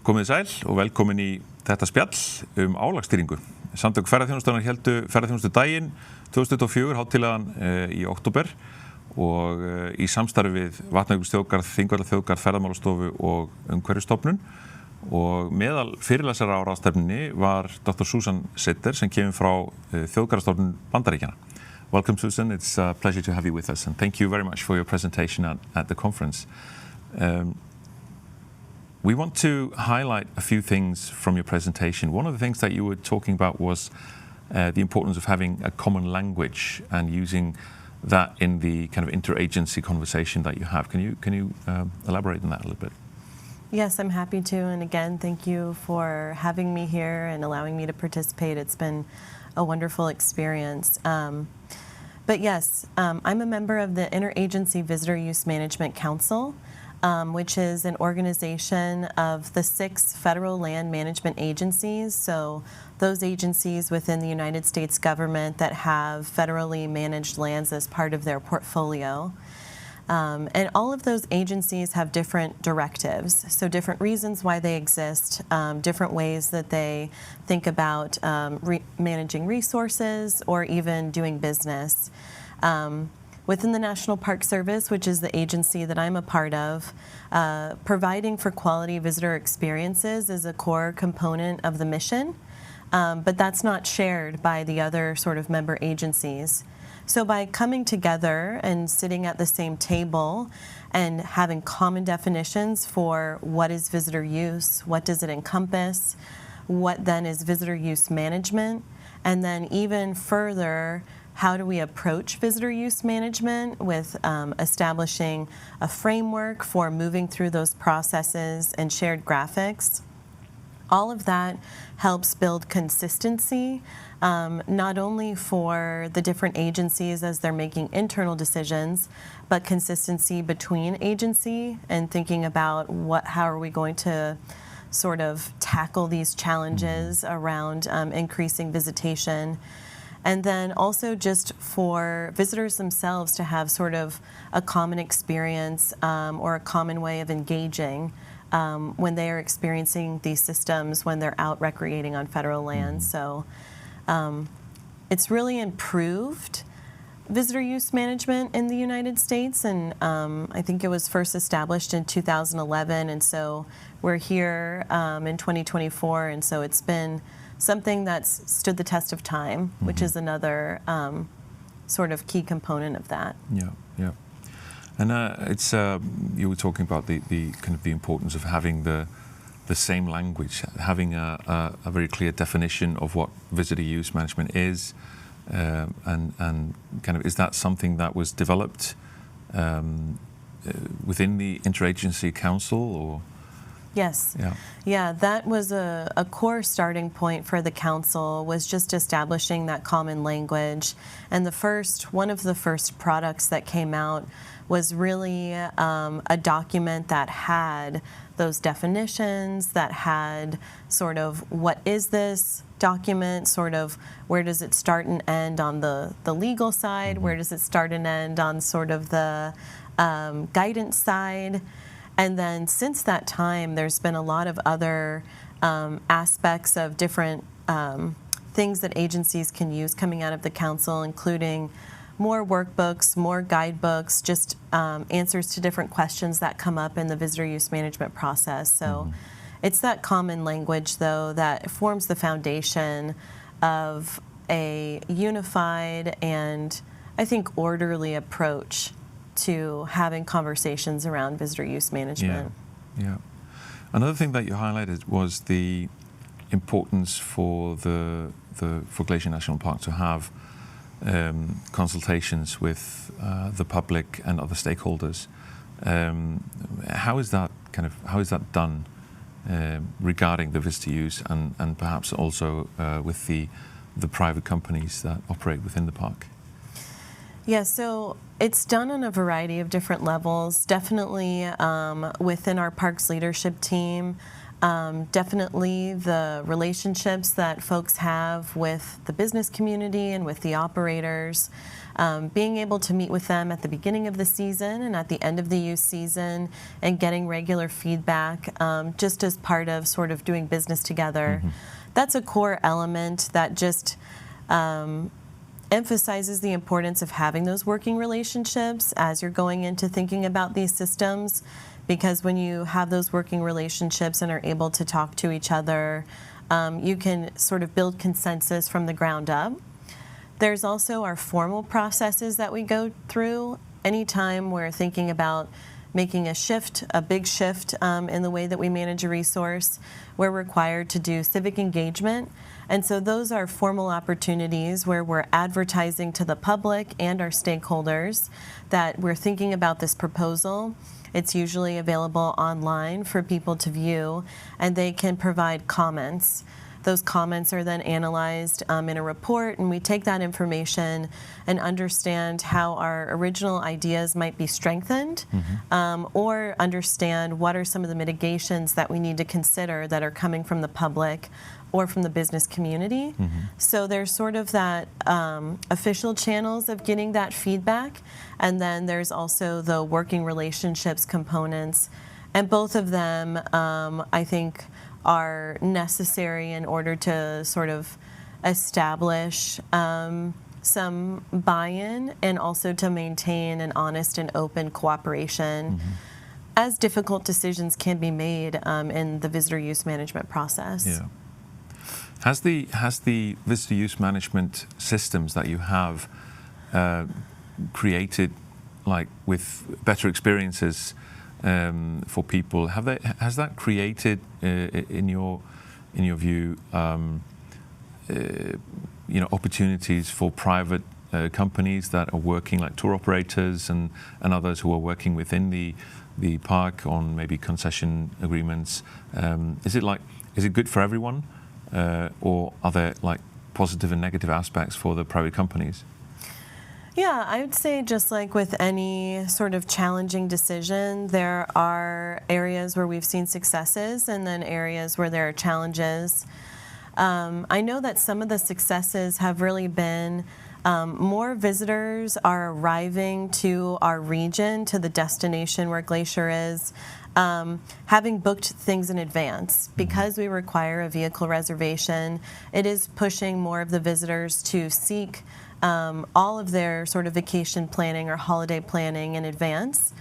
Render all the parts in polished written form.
Komið sæl og velkomin í þetta spjall ágangsstýringu. Samtök ferðaþjónustunnar héldu Ferðaþjónustudaginn 2024 hátíðlegan í október og í samstarfi við Vatnajökulsþjóðgarð, Þjóðgarð, Ferðamálastofu og Umhverfisstofnun. Og meðal fyrirlesara á ráðstefnunni var Dr. Susan Sidder sem kemur frá þjóðgarðastofnun Bandaríkjana. Welcome, Susan. It's a pleasure to have you with us, and thank you very much for your presentation at the conference. We want to highlight a few things from your presentation. One of the things that you were talking about was the importance of having a common language and using that in the kind of interagency conversation that you have. Can you elaborate on that a little bit? Yes, I'm happy to. And again, thank you for having me here and allowing me to participate. It's been a wonderful experience. But yes, I'm a member of the Interagency Visitor Use Management Council, which is an organization of the 6 federal land management agencies. So those agencies within the United States government that have federally managed lands as part of their portfolio. And all of those agencies have different directives, so different reasons why they exist, different ways that they think about managing resources or even doing business. Within the National Park Service, which is the agency that I'm a part of, providing for quality visitor experiences is a core component of the mission, but that's not shared by the other sort of member agencies. So by coming together and sitting at the same table and having common definitions for what is visitor use, what does it encompass, what then is visitor use management, and then even further, how do we approach visitor use management with establishing a framework for moving through those processes and shared graphics. All of that helps build consistency, not only for the different agencies as they're making internal decisions, but consistency between agency and thinking about how are we going to sort of tackle these challenges around increasing visitation. And then also just for visitors themselves to have sort of a common experience or a common way of engaging when they are experiencing these systems when they're out recreating on federal land. So it's really improved visitor use management in the United States, and I think it was first established in 2011, and so we're here in 2024, and so it's been something that's stood the test of time, which is another sort of key component of that. Yeah. And it's you were talking about the kind of the importance of having the same language, having a very clear definition of what visitor use management is, and kind of is that something that was developed within the Interagency Council or? Yes. Yeah, that was a core starting point for the council, was just establishing that common language. And one of the first products that came out was really a document that had those definitions, that had sort of what is this document, sort of where does it start and end on the legal side, where does it start and end on sort of the guidance side. And then since that time, there's been a lot of other aspects of different things that agencies can use coming out of the council, including more workbooks, more guidebooks, just answers to different questions that come up in the visitor use management process. So it's that common language, though, that forms the foundation of a unified and, I think, orderly approach to having conversations around visitor use management. Yeah. Another thing that you highlighted was the importance for Glacier National Park to have consultations with the public and other stakeholders. How is that done regarding the visitor use and perhaps also with the private companies that operate within the park? Yeah, so it's done on a variety of different levels. Definitely within our parks leadership team, definitely the relationships that folks have with the business community and with the operators, being able to meet with them at the beginning of the season and at the end of the use season and getting regular feedback just as part of sort of doing business together. That's a core element that just emphasizes the importance of having those working relationships as you're going into thinking about these systems, because when you have those working relationships and are able to talk to each other, you can sort of build consensus from the ground up. There's also our formal processes that we go through. Anytime we're thinking about making a shift, a big shift in the way that we manage a resource, we're required to do civic engagement. And so those are formal opportunities where we're advertising to the public and our stakeholders that we're thinking about this proposal. It's usually available online for people to view, and they can provide comments. Those comments are then analyzed in a report, and we take that information and understand how our original ideas might be strengthened, or understand what are some of the mitigations that we need to consider that are coming from the public or from the business community. So there's sort of that official channels of getting that feedback, and then there's also the working relationships components, and both of them I think are necessary in order to sort of establish some buy-in and also to maintain an honest and open cooperation as difficult decisions can be made in the visitor use management process. Yeah. Has the visitor use management systems that you have created, like with better experiences for people? Has that created, in your view, opportunities for private companies that are working, like tour operators and others who are working within the park on maybe concession agreements? Is it good for everyone, or are there like positive and negative aspects for the private companies? Yeah, I would say just like with any sort of challenging decision, there are areas where we've seen successes and then areas where there are challenges. I know that some of the successes have really been more visitors are arriving to our region, to the destination where Glacier is, having booked things in advance. Because we require a vehicle reservation, it is pushing more of the visitors to seek all of their sort of vacation planning or holiday planning in advance.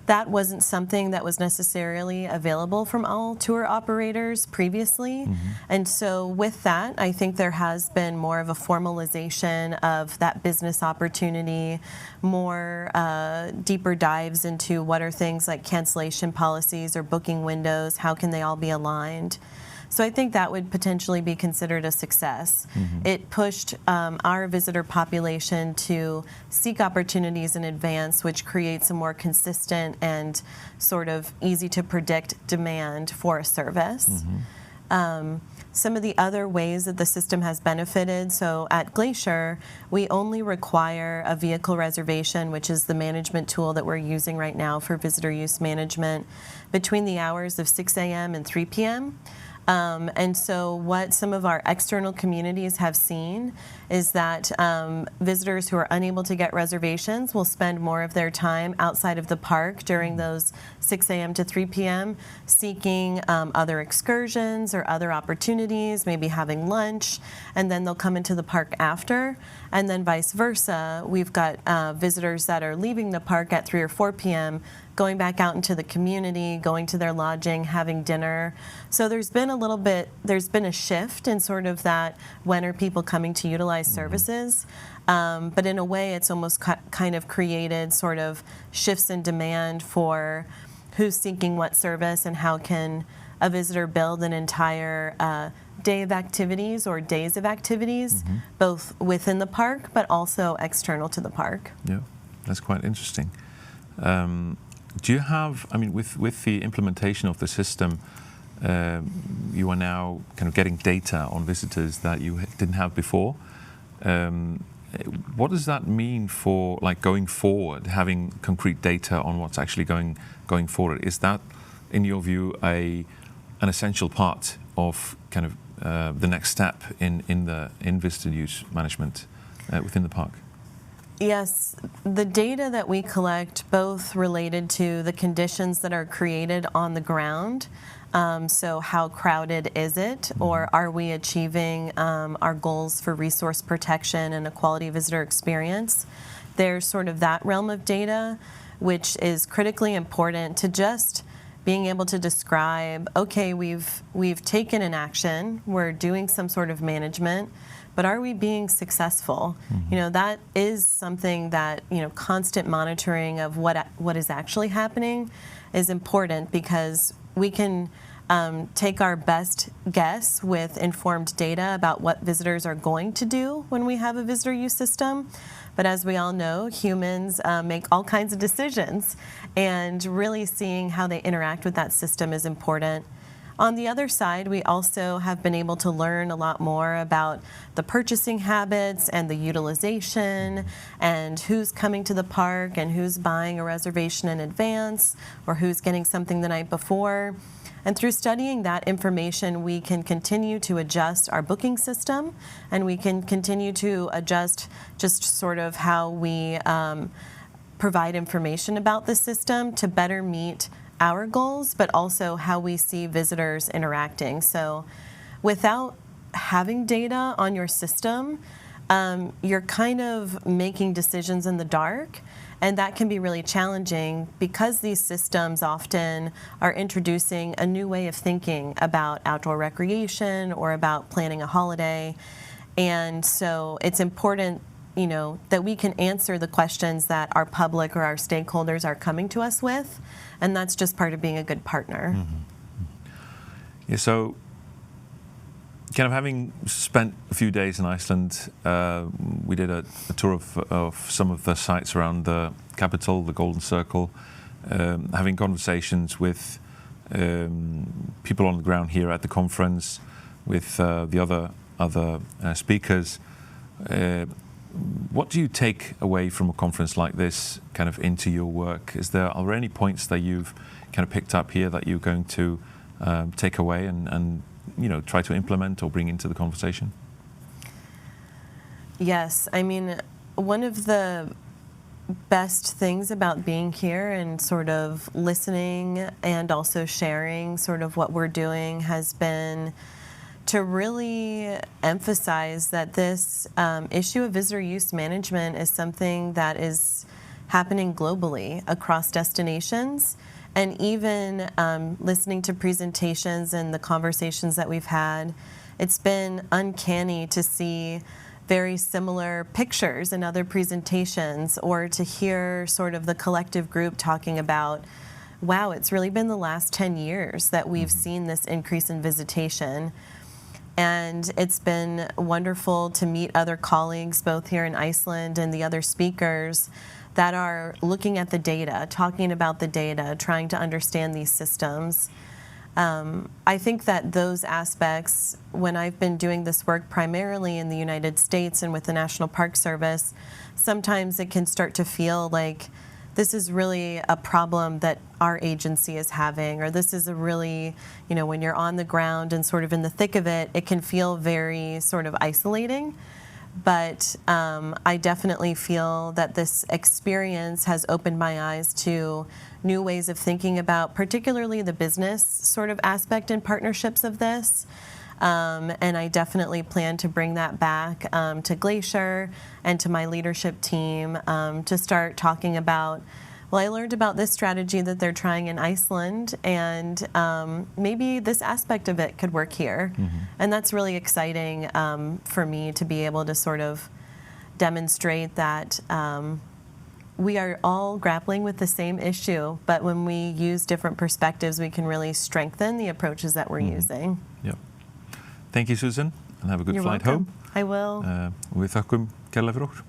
That wasn't something that was necessarily available from all tour operators previously. And so with that, I think there has been more of a formalization of that business opportunity, more deeper dives into what are things like cancellation policies or booking windows, how can they all be aligned. So I think that would potentially be considered a success. It pushed our visitor population to seek opportunities in advance, which creates a more consistent and sort of easy to predict demand for a service. Some of the other ways that the system has benefited, so at Glacier, we only require a vehicle reservation, which is the management tool that we're using right now for visitor use management, between the hours of 6 a.m. and 3 p.m. And so what some of our external communities have seen is that visitors who are unable to get reservations will spend more of their time outside of the park during those 6 a.m. to 3 p.m. seeking other excursions or other opportunities, maybe having lunch, and then they'll come into the park after. And then vice versa, we've got visitors that are leaving the park at 3 or 4 p.m., going back out into the community, going to their lodging, having dinner. So there's been a shift in sort of that, when are people coming to utilize services? But in a way, it's almost kind of created sort of shifts in demand for who's seeking what service and how can a visitor build an entire day of activities or days of activities, both within the park but also external to the park. Yeah, that's quite interesting. Do you have, I mean, with the implementation of the system, you are now kind of getting data on visitors that you didn't have before. What does that mean for like going forward, having concrete data on what's actually going forward? Is that, in your view, an essential part of kind of the next step in visitor use management within the park? Yes, the data that we collect both related to the conditions that are created on the ground. So how crowded is it, or are we achieving our goals for resource protection and a quality visitor experience? There's sort of that realm of data, which is critically important to just being able to describe, okay, we've taken an action, we're doing some sort of management, but are we being successful? You know, that is something that, you know, constant monitoring of what is actually happening is important, because we can take our best guess with informed data about what visitors are going to do when we have a visitor use system. But as we all know, humans make all kinds of decisions, and really seeing how they interact with that system is important. On the other side, we also have been able to learn a lot more about the purchasing habits and the utilization, and who's coming to the park and who's buying a reservation in advance or who's getting something the night before. And through studying that information, we can continue to adjust our booking system, and we can continue to adjust just sort of how we provide information about the system to better meet our goals, but also how we see visitors interacting. So without having data on your system, you're kind of making decisions in the dark, and that can be really challenging because these systems often are introducing a new way of thinking about outdoor recreation or about planning a holiday. And so it's important, you know, that we can answer the questions that our public or our stakeholders are coming to us with, and that's just part of being a good partner. Yeah, so kind of having spent a few days in Iceland, we did a tour of some of the sites around the capital, the Golden Circle, having conversations with people on the ground here at the conference, with the other speakers. What do you take away from a conference like this kind of into your work? Are there any points that you've kind of picked up here that you're going to take away and you know, try to implement or bring into the conversation? Yes, I mean, one of the best things about being here and sort of listening and also sharing sort of what we're doing has been to really emphasize that this issue of visitor use management is something that is happening globally across destinations. And even listening to presentations and the conversations that we've had, it's been uncanny to see very similar pictures in other presentations, or to hear sort of the collective group talking about, wow, it's really been the last 10 years that we've seen this increase in visitation. And it's been wonderful to meet other colleagues, both here in Iceland and the other speakers, that are looking at the data, talking about the data, trying to understand these systems. I think that those aspects, when I've been doing this work primarily in the United States and with the National Park Service, sometimes it can start to feel like this is really a problem that our agency is having, or this is a really, you know, when you're on the ground and sort of in the thick of it, it can feel very sort of isolating. But I definitely feel that this experience has opened my eyes to new ways of thinking about particularly the business sort of aspect and partnerships of this. And I definitely plan to bring that back to Glacier and to my leadership team to start talking about, well, I learned about this strategy that they're trying in Iceland, and maybe this aspect of it could work here. And that's really exciting for me to be able to sort of demonstrate that we are all grappling with the same issue, but when we use different perspectives, we can really strengthen the approaches that we're using. Yeah. Thank you, Susan, and have a good You're flight welcome. home. I will. Við þakkum kærlega fyrir okkur.